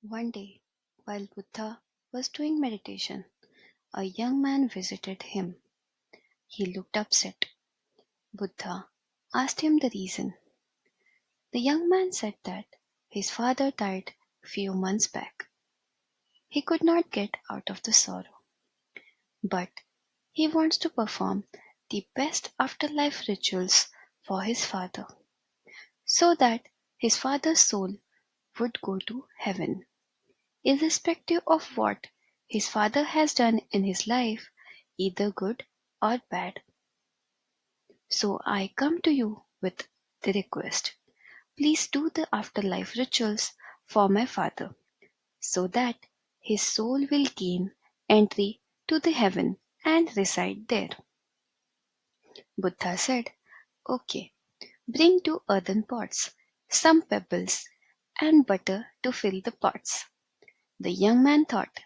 One day, while Buddha was doing meditation, a young man visited him. He looked upset. Buddha asked him the reason. The young man said that his father died few months back. He could not get out of the sorrow, but he wants to perform the best afterlife rituals for his father so that his father's soul would go to heaven, irrespective of what his father has done in his life, either good or bad. So I come to you with the request, please do the afterlife rituals for my father so that his soul will gain entry to the heaven and reside there. Buddha said, okay, bring 2 earthen pots, some pebbles, and butter to fill the pots. The young man thought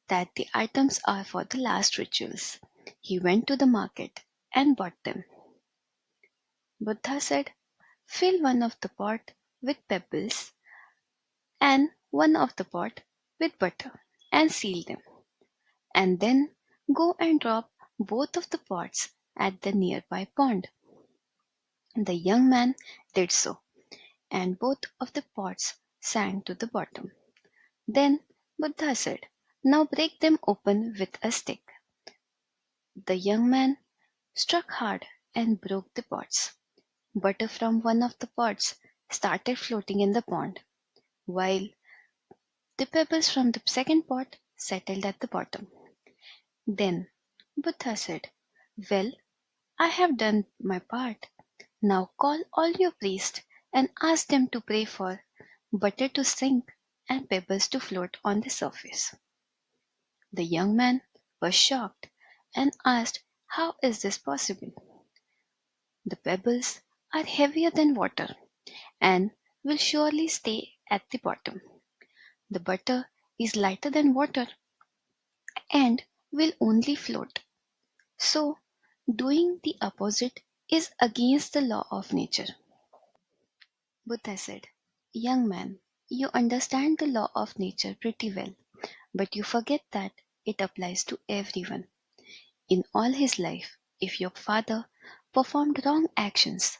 that the items are for the last rituals. He went to the market and bought them. Buddha said, fill one of the pot with pebbles and one of the pot with butter and seal them. And then go and drop both of the pots at the nearby pond. The young man did so, and both of the pots sank to the bottom. Then Buddha said, now break them open with a stick. The young man struck hard and broke the pots. Butter from one of the pots started floating in the pond, while the pebbles from the second pot settled at the bottom. Then Buddha said, well, I have done my part. Now call all your priests and ask them to pray for butter to sink and pebbles to float on the surface. The young man was shocked and asked, how is this possible? The pebbles are heavier than water and will surely stay at the bottom. The butter is lighter than water and will only float. So, doing the opposite is against the law of nature. Buddha said, young man, you understand the law of nature pretty well, but you forget that it applies to everyone. In all his life, if your father performed wrong actions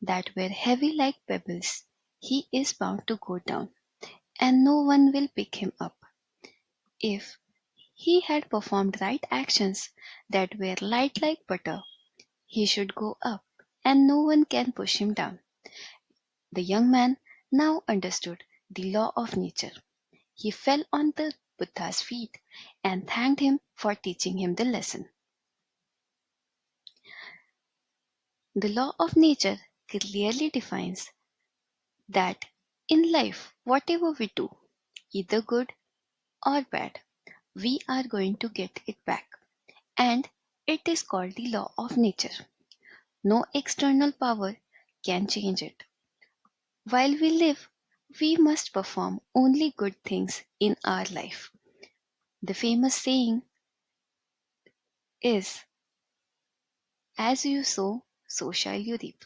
that were heavy like pebbles, he is bound to go down, and no one will pick him up. If he had performed right actions that were light like butter, he should go up, and no one can push him down. The young man now understood the law of nature. He fell on the Buddha's feet and thanked him for teaching him the lesson. The law of nature clearly defines that in life, whatever we do, either good or bad, we are going to get it back. And it is called the law of nature. No external power can change it. While we live, we must perform only good things in our life. The famous saying is, as you sow, so shall you reap.